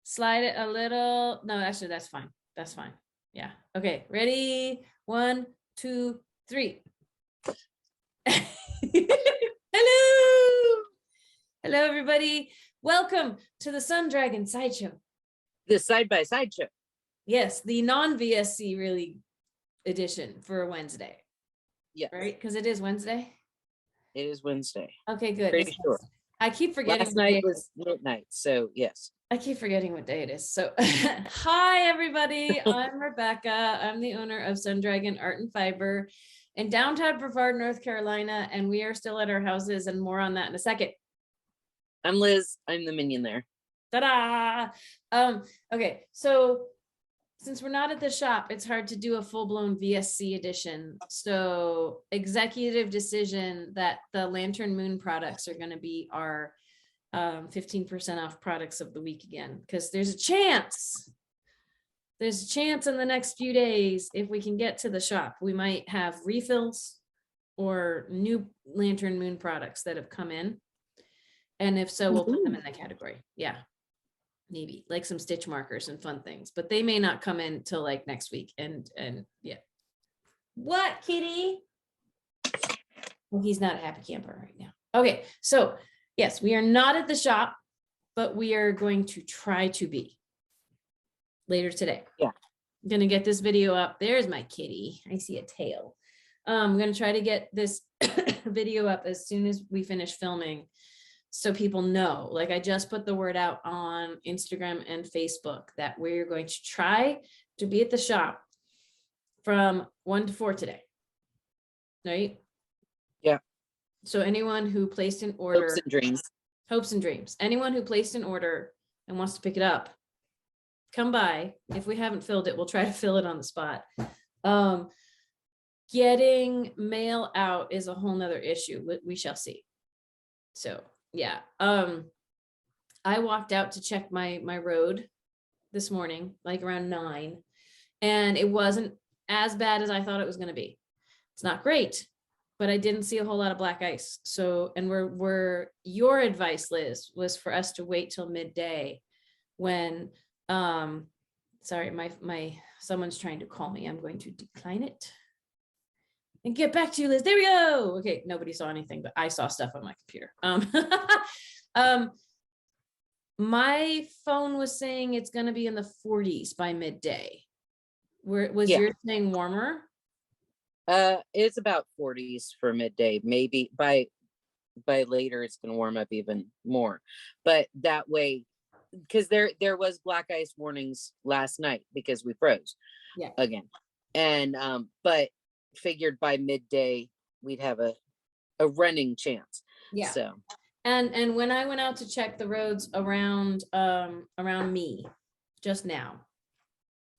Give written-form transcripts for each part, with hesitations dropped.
Slide it a little. No, actually, that's fine. That's fine. Yeah. Okay. Ready? 1, 2, 3. Hello. Hello, everybody. Welcome to the Sun Dragon Sideshow. The side-by-side show. Yes, the non-VSC really edition for Wednesday. Yeah. Right? Because it is Wednesday. It is Wednesday. Okay, good. Pretty sure. I keep forgetting. Last night was midnight, so yes. I keep forgetting what day it is. So hi, everybody. I'm Rebecca. I'm the owner of Sun Dragon Art and Fiber in downtown Brevard, North Carolina, and we are still at our houses, and more on that in a second. I'm Liz. I'm the minion there. Ta-da! Okay, so since we're not at the shop, it's hard to do a full-blown VSC edition. So executive decision that the Lantern Moon products are going to be our 15% off products of the week again, because there's a chance in the next few days, if we can get to the shop, we might have refills or new Lantern Moon products that have come in. And if so, we'll put them in that category. Yeah, maybe like some stitch markers and fun things, but they may not come in till like next week. And yeah. What, kitty? Well, he's not a happy camper right now. Okay, so yes, we are not at the shop, but we are going to try to be later today. Yeah. I'm going to get this video up. There's my kitty. I see a tail. I'm going to try to get this video up as soon as we finish filming, so people know. Like, I just put the word out on Instagram and Facebook that we're going to try to be at the shop from 1 to 4 today. Right? Yeah. So anyone who placed an order, hopes and dreams, anyone who placed an order and wants to pick it up, come by. If we haven't filled it, we'll try to fill it on the spot. Getting mail out is a whole nother issue. We shall see. So yeah. I walked out to check my road this morning, like around 9, and it wasn't as bad as I thought it was going to be. It's not great, but I didn't see a whole lot of black ice. So, and your advice, Liz, was for us to wait till midday when, sorry, someone's trying to call me. I'm going to decline it and get back to you, Liz. There we go. Okay. Nobody saw anything, but I saw stuff on my computer. My phone was saying it's going to be in the 40s by midday. Was yours saying warmer? It's about 40s for midday. Maybe by later it's going to warm up even more. But that way, because there was black ice warnings last night because we froze again. And but figured by midday we'd have a running chance. Yeah. So and when I went out to check the roads around me just now,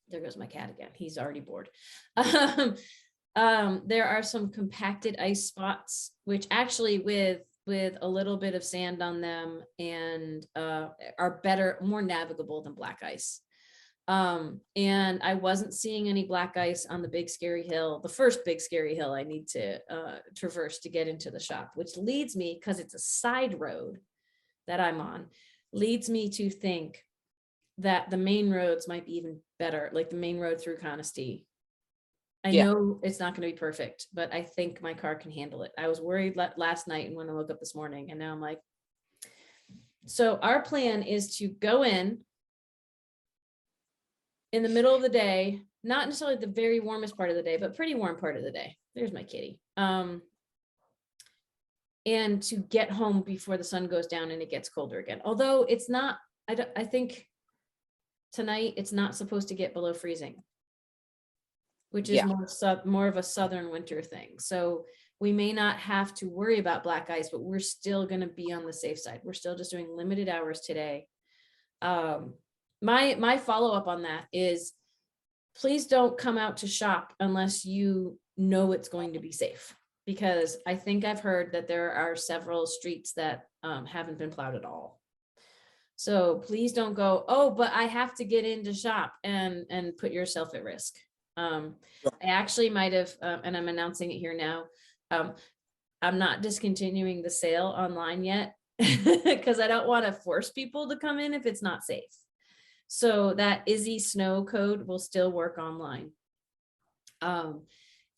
there goes my cat again. He's already bored. There are some compacted ice spots, which actually with a little bit of sand on them and are better, more navigable than black ice. And I wasn't seeing any black ice on the big scary hill, the first big scary hill I need to traverse to get into the shop, which leads me, because it's a side road that I'm on, leads me to think that the main roads might be even better, like the main road through Conisty. I know it's not going to be perfect, but I think my car can handle it. I was worried last night and when I woke up this morning, and now I'm like, so our plan is to go in the middle of the day, not necessarily the very warmest part of the day, but pretty warm part of the day. There's my kitty. And to get home before the sun goes down and it gets colder again. Although it's not, I think tonight it's not supposed to get below freezing, which is more of a southern winter thing. So we may not have to worry about black ice, but we're still going to be on the safe side. We're still just doing limited hours today. My follow-up on that is, please don't come out to shop unless you know it's going to be safe, because I think I've heard that there are several streets that haven't been plowed at all. So please don't go, oh, but I have to get into shop and put yourself at risk. I actually might have, and I'm announcing it here now, I'm not discontinuing the sale online yet because I don't want to force people to come in if it's not safe. So that Izzy Snow code will still work online.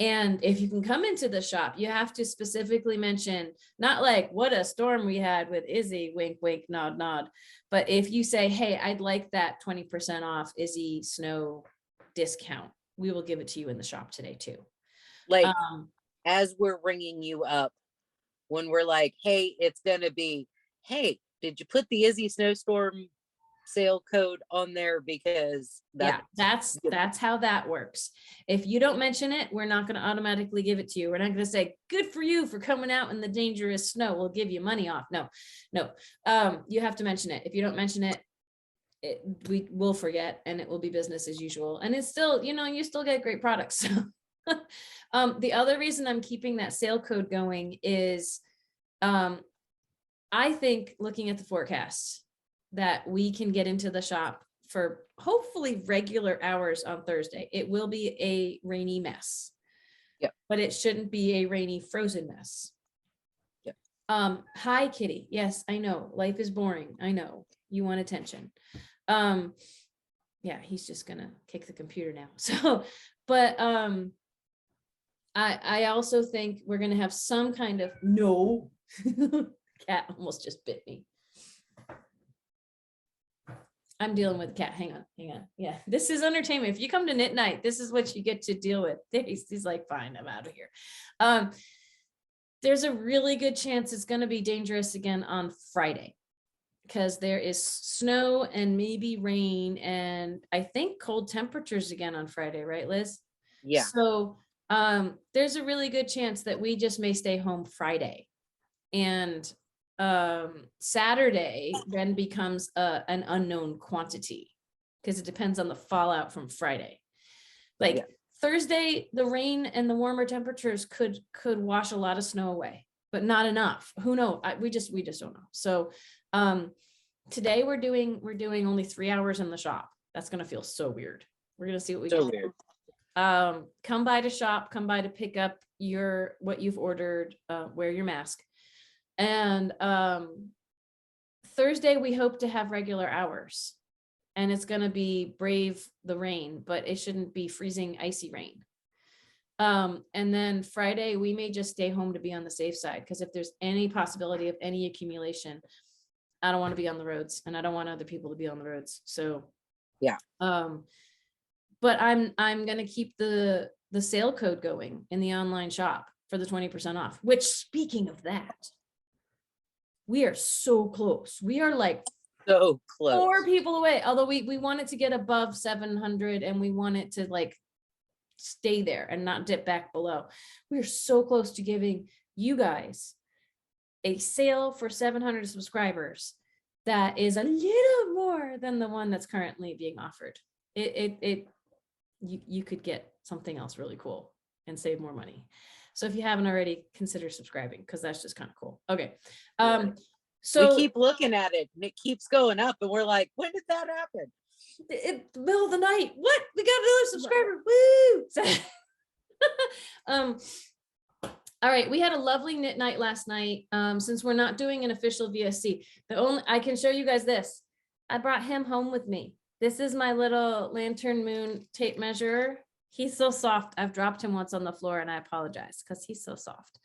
And if you can come into the shop, you have to specifically mention, not like what a storm we had with Izzy, wink, wink, nod, nod. But if you say, hey, I'd like that 20% off Izzy Snow discount, we will give it to you in the shop today too. Like, as we're ringing you up, when we're like, hey, it's going to be, hey, did you put the Izzy Snowstorm sale code on there? Because that's how that works. If you don't mention it, we're not going to automatically give it to you. We're not going to say good for you for coming out in the dangerous snow, we'll give you money off. No. You have to mention it. If you don't mention it, we will forget, and it will be business as usual. And it's still, you still get great products. The other reason I'm keeping that sale code going is I think, looking at the forecast, that we can get into the shop for hopefully regular hours on Thursday. It will be a rainy mess. Yep. But it shouldn't be a rainy frozen mess. Yep. Hi, Kitty. Yes, I know. Life is boring. I know. You want attention. Yeah, he's just gonna kick the computer now. So, but I also think we're gonna have some kind of cat almost just bit me. I'm dealing with a cat. Hang on. Yeah, this is entertainment. If you come to knit night, this is what you get to deal with. He's like, fine, I'm out of here. There's a really good chance it's going to be dangerous again on Friday, because there is snow and maybe rain, and I think cold temperatures again on Friday, right, Liz? Yeah. So there's a really good chance that we just may stay home Friday, and Saturday then becomes an unknown quantity, because it depends on the fallout from Friday. Thursday, the rain and the warmer temperatures could wash a lot of snow away, but not enough. Who knows? We just don't know. So today we're doing only 3 hours in the shop. That's gonna feel so weird. We're gonna see what we can do. Come by to shop, come by to pick up what you've ordered, wear your mask. And Thursday, we hope to have regular hours, and it's going to be brave the rain, but it shouldn't be freezing, icy rain. And then Friday, we may just stay home to be on the safe side, because if there's any possibility of any accumulation, I don't want to be on the roads, and I don't want other people to be on the roads. So, yeah. But I'm going to keep the sale code going in the online shop for the 20% off, which, speaking of that, we are so close. We are like so close. 4 people away. Although we want it to get above 700, and we want it to like stay there and not dip back below. We are so close to giving you guys a sale for 700 subscribers that is a little more than the one that's currently being offered. You could get something else really cool and save more money. So if you haven't already, consider subscribing, because that's just kind of cool. Okay. So we keep looking at it and it keeps going up, and we're like, when did that happen? The middle of the night. What? We got another subscriber. Woo! All right. We had a lovely knit night last night. Since we're not doing an official VSC, I can show you guys this. I brought him home with me. This is my little lantern moon tape measure. He's so soft. I've dropped him once on the floor, and I apologize, because he's so soft.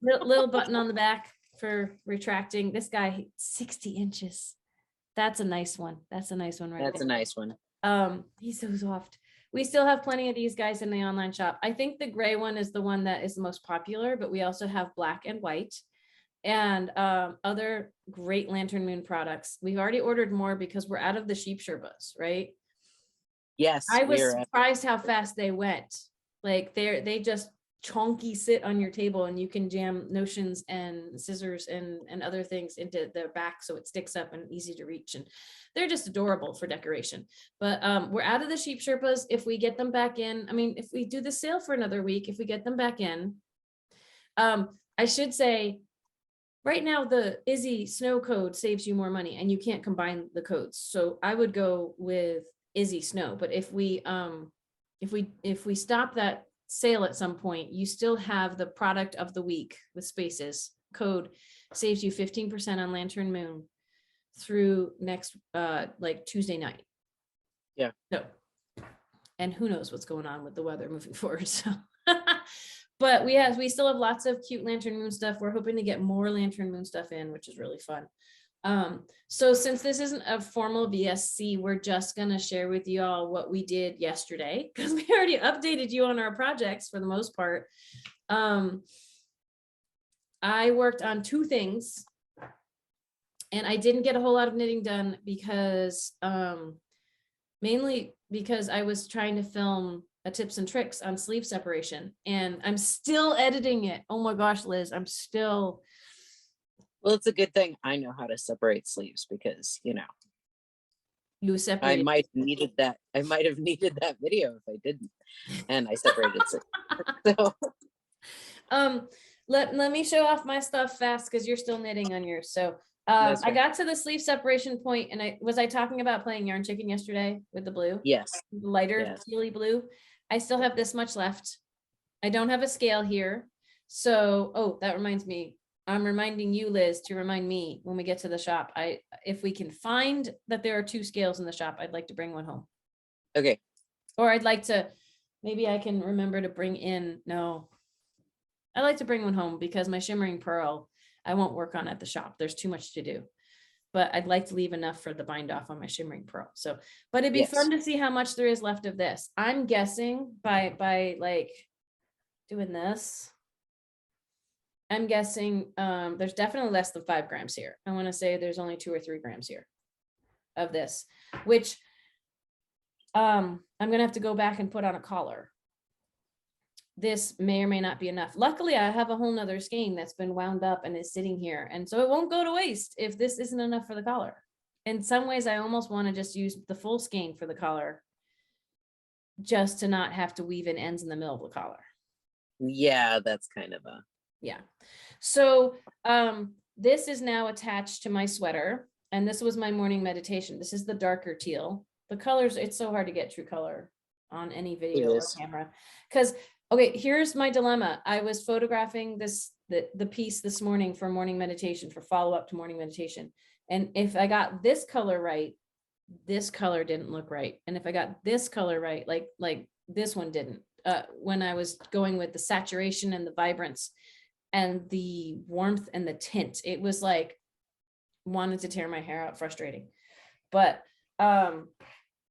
Little button on the back for retracting. This guy, 60 inches. That's a nice one. That's a nice one, right? That's a nice one. He's so soft. We still have plenty of these guys in the online shop. I think the gray one is the one that is the most popular, but we also have black and white, and other great Lantern Moon products. We've already ordered more because we're out of the sheep Sherpas, right? Yes. I was surprised how fast they went. Like they just chonky sit on your table, and you can jam notions and scissors and other things into their back, so it sticks up and easy to reach, and they're just adorable for decoration. But we're out of the sheep Sherpas. If we get them back in, I mean, if we do the sale for another week, if we get them back in, I should say right now the Izzy Snow code saves you more money, and you can't combine the codes, so I would go with Izzy Snow. But if we stop that sale at some point, you still have the product of the week with spaces code, saves you 15% on Lantern Moon, through next like Tuesday night. Yeah. So, and who knows what's going on with the weather moving forward. So but we still have lots of cute Lantern Moon stuff. We're hoping to get more Lantern Moon stuff in, which is really fun. So since this isn't a formal VSC, we're just going to share with you all what we did yesterday, because we already updated you on our projects for the most part. I worked on 2 things, and I didn't get a whole lot of knitting done because mainly because I was trying to film a tips and tricks on sleeve separation, and I'm still editing it. Oh my gosh, Liz, I'm still. Well, it's a good thing I know how to separate sleeves, because you separated. I might have needed that video if I didn't, and I separated sleeves. So let me show off my stuff fast, because you're still knitting on yours. So I got to the sleeve separation point, and I was talking about playing Yarn Chicken yesterday with the blue. Yes. Lighter tealy blue. I still have this much left. I don't have a scale here. So, that reminds me. I'm reminding you, Liz, to remind me when we get to the shop. If we can find that there are 2 scales in the shop, I'd like to bring one home. Okay. Or I'd like to, maybe I can remember to bring in, no. I like to bring one home, because my shimmering pearl, I won't work on at the shop. There's too much to do. But I'd like to leave enough for the bind off on my shimmering pearl. So, but it'd be fun to see how much there is left of this. I'm guessing by like doing this, I'm guessing there's definitely less than 5 grams here. I want to say there's only 2 or 3 grams here of this, which I'm gonna have to go back and put on a collar. This may or may not be enough. Luckily, I have a whole nother skein that's been wound up and is sitting here. And so it won't go to waste if this isn't enough for the collar. In some ways, I almost want to just use the full skein for the collar, just to not have to weave in ends in the middle of the collar. Yeah, that's kind of a. Yeah. So this is now attached to my sweater. And this was my morning meditation. This is the darker teal. The colors, it's so hard to get true color on any video or camera. Because okay, here's my dilemma. I was photographing the piece this morning for morning meditation, for follow-up to morning meditation. And if I got this color right, this color didn't look right. And if I got this color right, like this one didn't. When I was going with the saturation and the vibrance and the warmth and the tint, it was like wanted to tear my hair out, frustrating. But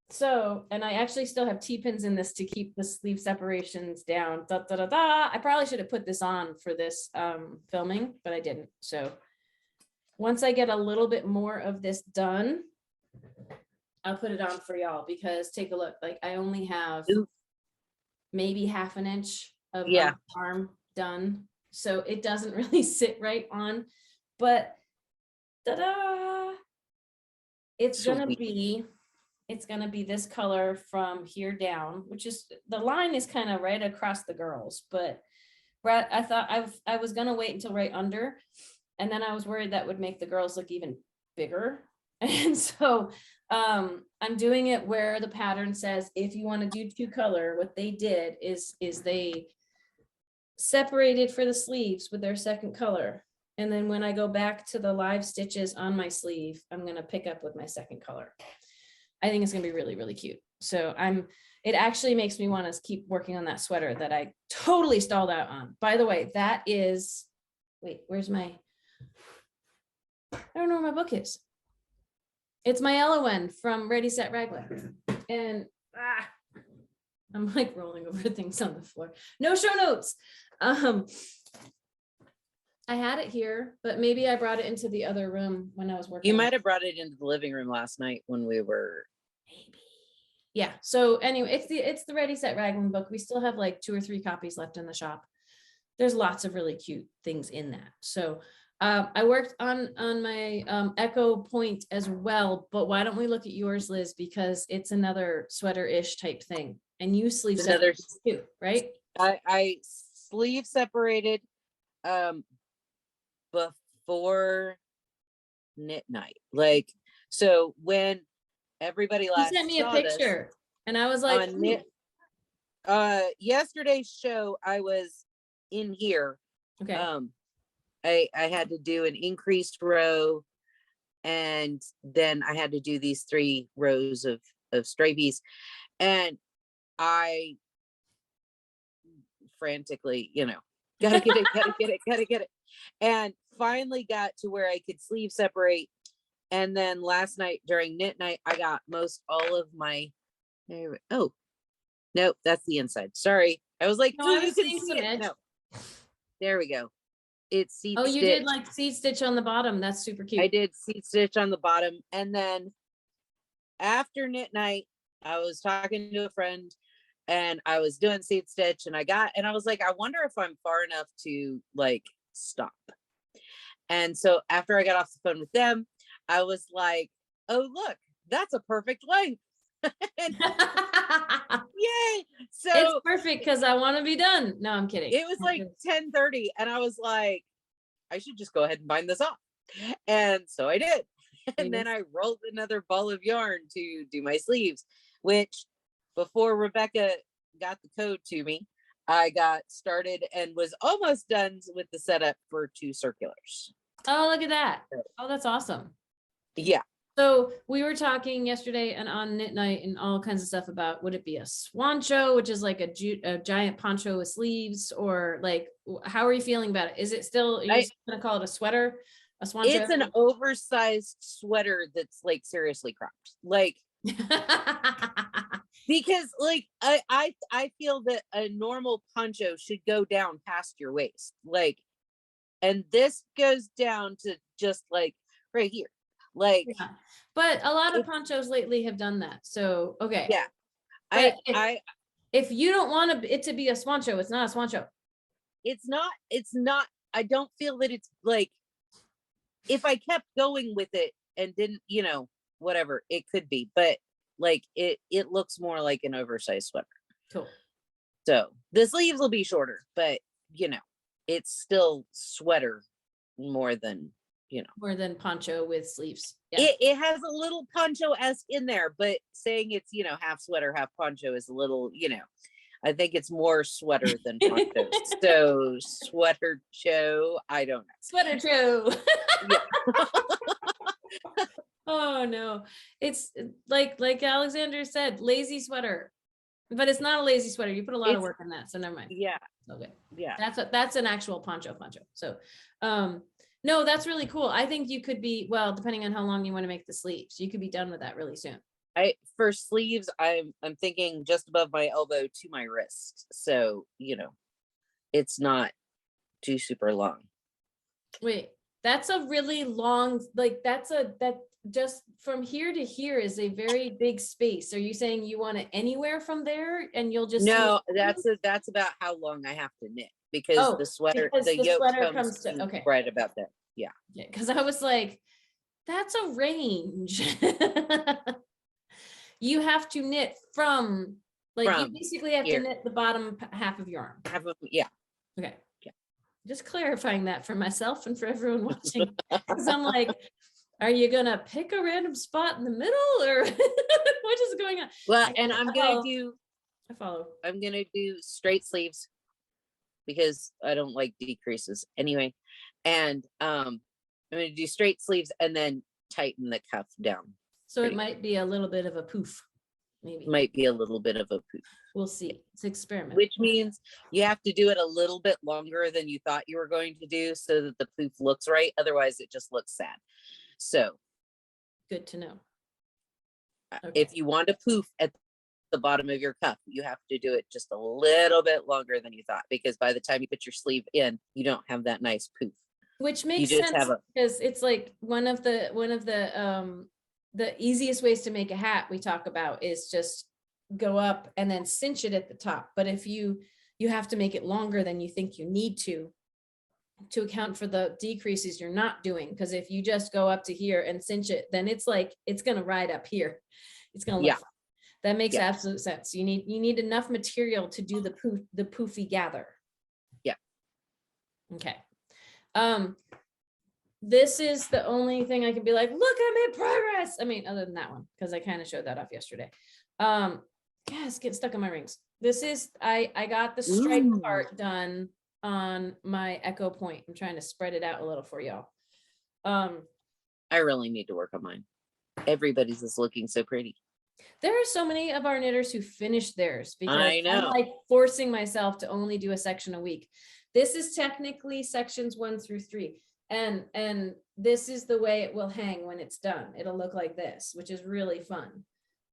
so, and I actually still have T-pins in this to keep the sleeve separations down. I probably should have put this on for this filming, but I didn't. So once I get a little bit more of this done, I'll put it on for y'all, because take a look, like I only have maybe half an inch of arm done. So it doesn't really sit right on, but it's gonna be this color from here down, which is, the line is kind of right across the girls, but I thought I was gonna wait until right under, and then I was worried that would make the girls look even bigger. And so I'm doing it where the pattern says, if you want to do 2 color, what they did is they separated for the sleeves with their second color. And then when I go back to the live stitches on my sleeve, I'm going to pick up with my second color. I think it's going to be really, really cute. So it actually makes me want to keep working on that sweater that I totally stalled out on. By the way, that is, wait, where's my, I don't know where my book is. It's my Elowen from Ready Set Raglan. And I'm like rolling over things on the floor. No show notes. I had it here, but maybe I brought it into the other room when I was working. You might have brought it into the living room last night when we were. Maybe. Yeah. So anyway, it's the Ready Set Raglan book. We still have like 2 or 3 copies left in the shop. There's lots of really cute things in that. So I worked on my Echo Point as well, but why don't we look at yours, Liz, because it's another sweater-ish type thing, and you sleeve separated too, right? I sleeve separated before knit night, like, so when everybody last sent me a picture and I was like, yesterday's show I was in here. Okay. I had to do an increased row and then I had to do these 3 rows of stripes, and I frantically, gotta get it, gotta get it, and finally got to where I could sleeve separate. And then last night during knit night, I got most all of my, oh, nope, that's the inside. Sorry. I was like, No, so I you was can seeing see some it. edge. No, there we go. It's seat Oh, you stitch. did like seed stitch on the bottom. That's super cute. I did seat stitch on the bottom. And then after knit night, I was talking to a friend and I was doing seat stitch, and I was like, I wonder if I'm far enough to like stop. And so after I got off the phone with them, I was like, oh, look, that's a perfect length. And yay. So it's perfect because I want to be done. No, I'm kidding. it was like 10:30 and I was like, I should just go ahead and bind this off. And so I did. And then I rolled another ball of yarn to do my sleeves, which before Rebecca got the code to me, I got started and was almost done with the setup for 2 circulars. Oh, look at that. Oh, that's awesome. Yeah. So we were talking yesterday and on knit night and all kinds of stuff about, would it be a swancho, which is like a giant poncho with sleeves, or like, how are you feeling about it? Is it still, are you going to call it a sweater? A swancho? It's an oversized sweater that's like seriously cropped. Like, because like I feel that a normal poncho should go down past your waist. Like, and this goes down to just like right here. Like, yeah. But a lot of ponchos lately have done that. So, okay. Yeah. But if you don't want it to be a swancho, it's not a swancho. It's not, I don't feel that it's like, if I kept going with it and didn't, whatever, it could be, but like it looks more like an oversized sweater. Cool. So the sleeves will be shorter, but it's still sweater more than more than poncho with sleeves. Yeah. It has a little poncho-esque in there, but saying it's half sweater, half poncho is a little, I think it's more sweater than poncho. So sweater cho, I don't know. Sweater cho. Oh no, it's like Alexander said, lazy sweater, but it's not a lazy sweater. You put a lot of work in that, so never mind. Yeah. Okay. Yeah. That's an actual poncho. So, no, that's really cool. I think you could be, well, depending on how long you want to make the sleeves, you could be done with that really soon. For sleeves, I'm thinking just above my elbow to my wrist. So, it's not too super long. Wait, that's a really long, like that just from here to here is a very big space. Are you saying you want it anywhere from there and you'll just No, that's about how long I have to knit, because the sweater, the yoke comes to okay, right about that. Yeah. Because I was like, that's a range. You have to knit from you basically have to knit the bottom half of yarn. Yeah. Okay. Yeah. Just clarifying that for myself and for everyone watching, because I'm like, are you gonna pick a random spot in the middle, or what is going on? Well, and I'm gonna do straight sleeves because I don't like decreases anyway, and I'm gonna do straight sleeves and then tighten the cuff down. So it might be a little bit of a poof, maybe. Might be a little bit of a poof. We'll see. It's an experiment. Which means you have to do it a little bit longer than you thought you were going to do so that the poof looks right. Otherwise, it just looks sad. So good to know. Okay. If you want a poof at the bottom of your cuff, you have to do it just a little bit longer than you thought, because by the time you put your sleeve in, you don't have that nice poof. Which makes sense because it's like one of the easiest ways to make a hat we talk about is just go up and then cinch it at the top. But if you have to make it longer than you think you need to account for the decreases you're not doing. Because if you just go up to here and cinch it, then it's like, it's going to ride up here. It's going to look fun. That makes absolute sense. You need enough material to do the poofy gather. Yeah. Okay. This is the only thing I can be like, look, I'm in progress. I mean, other than that one, because I kind of showed that off yesterday. It's getting stuck in my rings. This is, I got the stripe part done on my Echo Point. I'm trying to spread it out a little for y'all. I really need to work on mine. Everybody's is looking so pretty. There are so many of our knitters who finished theirs because I I'm know. like forcing myself to only do a section a week. This is technically sections 1 through 3. And this is the way it will hang when it's done. It'll look like this, which is really fun.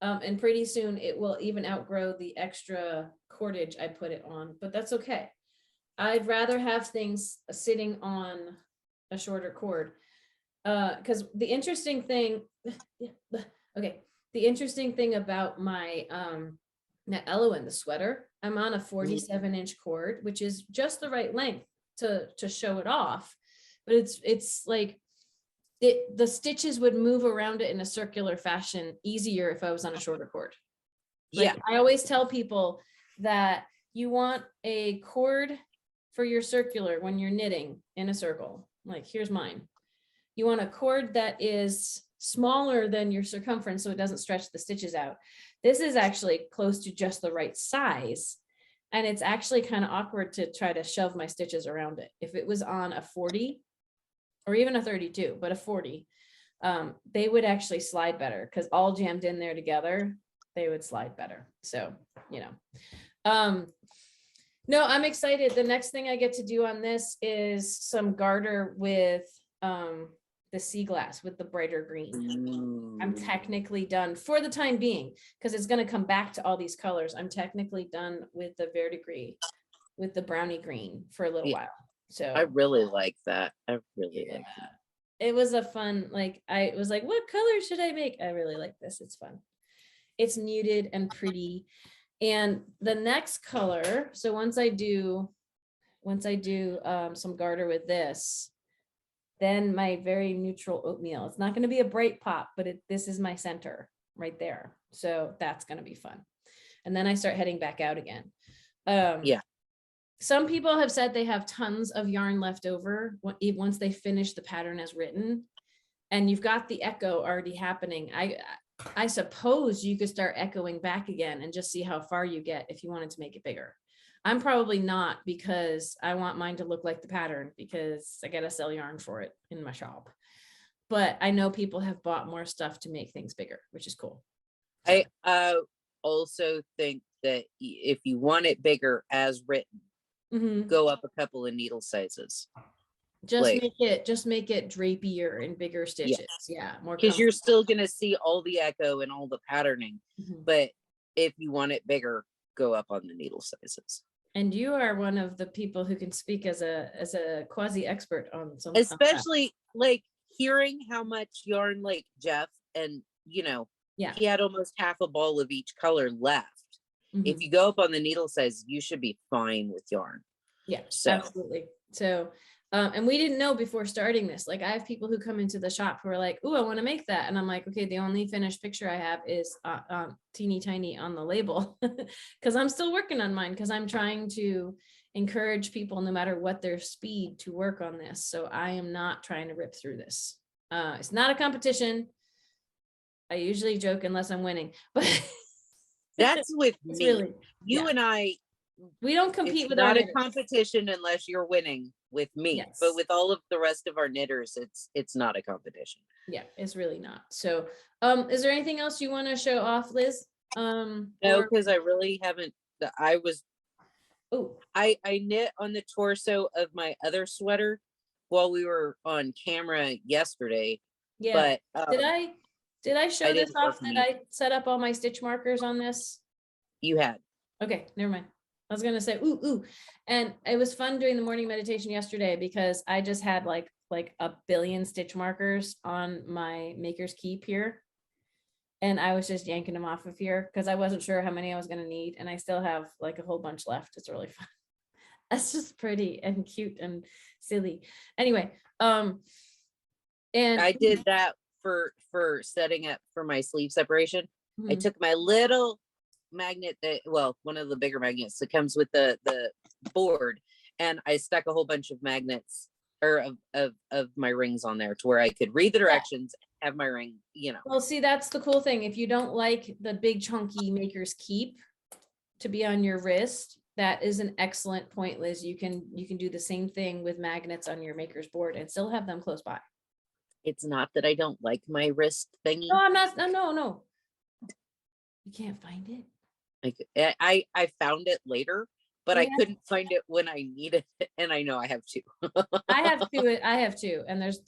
And pretty soon it will even outgrow the extra cordage I put it on, but that's okay. I'd rather have things sitting on a shorter cord. Because the interesting thing, okay, the interesting thing about my Elowen, the sweater, I'm on a 47-inch cord, which is just the right length to show it off. But it's like the stitches would move around it in a circular fashion easier if I was on a shorter cord. Like, Yeah. I always tell people that you want a cord for your circular when you're knitting in a circle. Like, here's mine. You want a cord that is smaller than your circumference so it doesn't stretch the stitches out. This is actually close to just the right size. And it's actually kind of awkward to try to shove my stitches around it. If it was on a 40 or even a 32, but a 40, they would actually slide better because all jammed in there together, they would slide better. So, you know, no, I'm excited. The next thing I get to do on this is some garter with the sea glass with the brighter green. I'm technically done for the time being because it's going to come back to all these colors. I'm technically done with the verdigris, with the brownie green for a little while. So I really like that. I really like that. It was a fun, like, I was like, what color should I make? I really like this. It's fun. It's muted and pretty. And the next color, so once I do some garter with this, then my very neutral oatmeal, it's not going to be a bright pop, but this is my center right there. So that's going to be fun. And then I start heading back out again. Yeah. Some people have said they have tons of yarn left over once they finish the pattern as written, and you've got the echo already happening. I suppose you could start echoing back again and just see how far you get if you wanted to make it bigger. I'm probably not, because I want mine to look like the pattern because I gotta sell yarn for it in my shop. But I know people have bought more stuff to make things bigger, which is cool. I also think that if you want it bigger as written, go up a couple of needle sizes. Just make it drapier and bigger stitches. Yeah, more, because you're still gonna see all the echo and all the patterning. But if you want it bigger, go up on the needle sizes. And you are one of the people who can speak as a quasi expert on some, especially like hearing how much yarn, like Jeff, and he had almost half a ball of each color left. If you go up on the needle size, you should be fine with yarn. Yeah, so absolutely. So and we didn't know before starting this. Like, I have people who come into the shop who are like, oh, I want to make that. And I'm like, okay, the only finished picture I have is teeny tiny on the label, because I'm still working on mine, because I'm trying to encourage people, no matter what their speed, to work on this. So I am not trying to rip through this. It's not a competition. I usually joke unless I'm winning, but that's with me. Really, you and I, we don't compete with not a competition unless you're winning with me. Yes. But with all of the rest of our knitters, it's not a competition. Yeah, it's really not. So is there anything else you want to show off, Liz? No, because I really haven't. I knit on the torso of my other sweater while we were on camera yesterday. Yeah, but did I show this off? Did I set up all my stitch markers on this? You had. Okay, never mind. I was gonna say ooh, and it was fun doing the morning meditation yesterday because I just had like a billion stitch markers on my Maker's Keep here, and I was just yanking them off of here because I wasn't sure how many I was gonna need, and I still have like a whole bunch left. It's really fun. That's just pretty and cute and silly. Anyway, and I did that for setting up for my sleeve separation. I took my little magnet one of the bigger magnets that comes with the board, and I stuck a whole bunch of magnets or of my rings on there to where I could read the directions, have my ring, Well, see, that's the cool thing. If you don't like the big chunky Maker's Keep to be on your wrist, that is an excellent point, Liz. You can do the same thing with magnets on your Maker's board and still have them close by. It's not that I don't like my wrist thingy. No, I'm not. No. You can't find it. Like I found it later, but I couldn't find it when I needed it, and I know I have two. I have two, and there's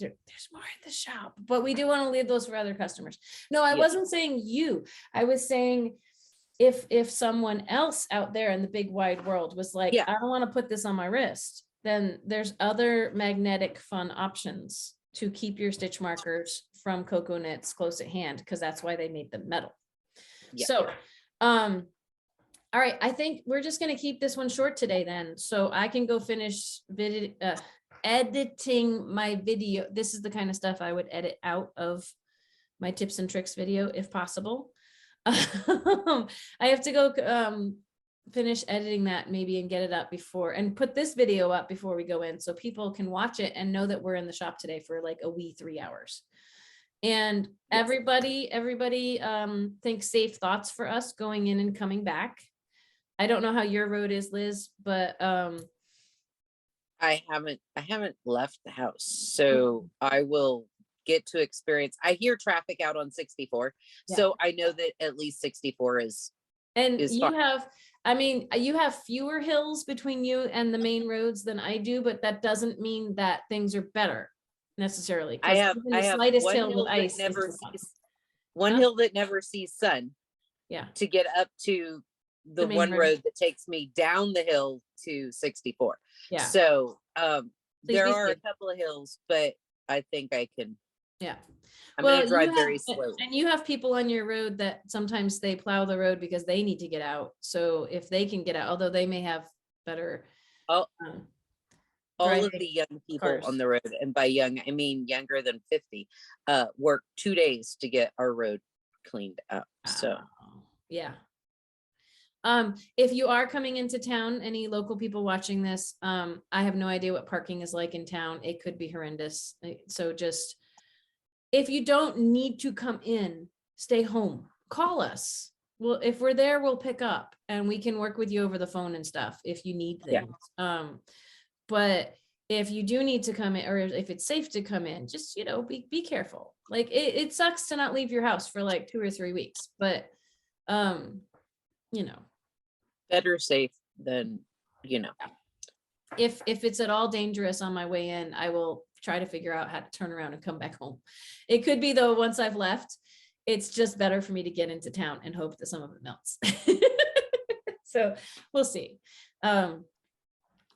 more at the shop, but we do want to leave those for other customers. No, I wasn't saying you. I was saying if someone else out there in the big wide world was like, I don't want to put this on my wrist, then there's other magnetic fun options to keep your stitch markers from Coco Knits close at hand, because that's why they made them metal. So all right, I think we're just going to keep this one short today then, so I can go finish editing my video. This is the kind of stuff I would edit out of my tips and tricks video if possible. I have to go finish editing that maybe and get it up before, and put this video up before we go in, so people can watch it and know that we're in the shop today for like a wee 3 hours. And everybody thinks safe thoughts for us going in and coming back. I don't know how your road is, Liz, but I haven't left the house, so I will get to experience. I hear traffic out on 64, so I know that at least 64 is. And you fine. you have fewer hills between you and the main roads than I do, but that doesn't mean that things are better necessarily. I have slightest one hill hill with ice that never sees hill that never sees sun. Yeah. To get up to the one road that takes me down the hill to 64. Yeah. So there are a couple of hills, but I think I can. Yeah. I'm going to drive very slowly. And you have people on your road that sometimes they plow the road because they need to get out. So if they can get out, although they may have better. All of the young people on the road, and by young, I mean younger than 50, work 2 days to get our road cleaned up. So yeah. If you are coming into town, any local people watching this, I have no idea what parking is like in town. It could be horrendous. So just, if you don't need to come in, stay home, call us. Well, if we're there, we'll pick up and we can work with you over the phone and stuff if you need things. But if you do need to come in, or if it's safe to come in, just, be careful. Like it sucks to not leave your house for like 2 or 3 weeks, but better safe than, if it's at all dangerous on my way in, I will try to figure out how to turn around and come back home. It could be, though, once I've left, it's just better for me to get into town and hope that some of it melts. So we'll see.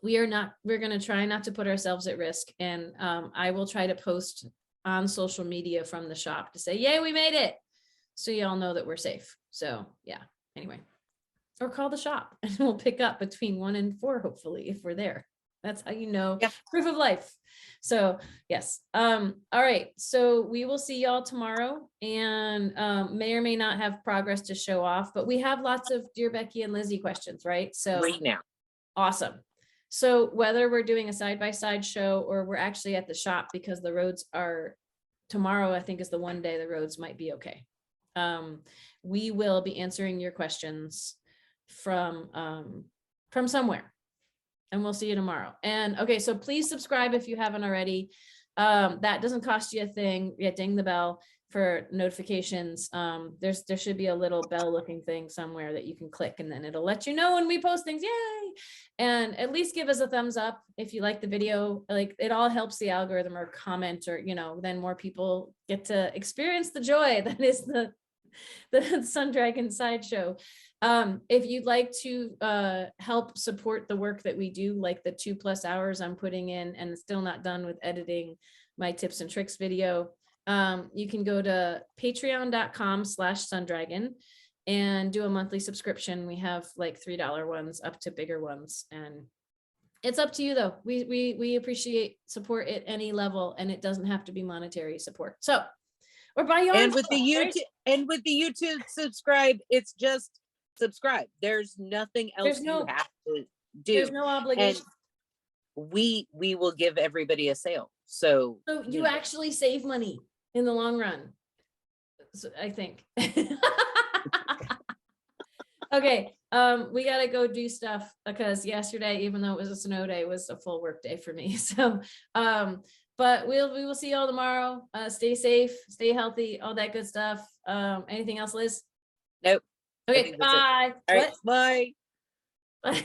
We're going to try not to put ourselves at risk. And I will try to post on social media from the shop to say, yay, we made it. So y'all know that we're safe. So yeah, anyway. Or call the shop and we'll pick up between 1 and 4, hopefully, if we're there. That's how you know. Proof of life. So yes. All right. So we will see y'all tomorrow, and may or may not have progress to show off, but we have lots of Dear Becky and Lizzie questions, right? So right now. Awesome. So whether we're doing a side-by-side show or we're actually at the shop, because the roads are tomorrow, I think is the one day the roads might be okay. We will be answering your questions from somewhere, and we'll see you tomorrow. And okay, so please subscribe if you haven't already. That doesn't cost you a thing. Ding the bell for notifications. There should be a little bell looking thing somewhere that you can click, and then it'll let you know when we post things. Yay! And at least give us a thumbs up if you like the video. Like, it all helps the algorithm, or comment, or then more people get to experience the joy that is the Sun Dragon sideshow. If you'd like to help support the work that we do, like the 2+ hours I'm putting in and still not done with editing my tips and tricks video, you can go to patreon.com/sundragon and do a monthly subscription. We have like $3 ones up to bigger ones, and it's up to you though. We appreciate support at any level, and it doesn't have to be monetary support. So, or buy yarn. And with the YouTube, right? And with the YouTube subscribe, it's just subscribe. There's nothing else you have to do. There's no obligation. And we will give everybody a sale. So you actually save money in the long run. So I think. Okay, we gotta go do stuff because yesterday, even though it was a snow day, was a full work day for me. So, but we will see y'all tomorrow. Stay safe, stay healthy, all that good stuff. Anything else, Liz? Nope. I Okay, think that's it. bye. All right, bye. What?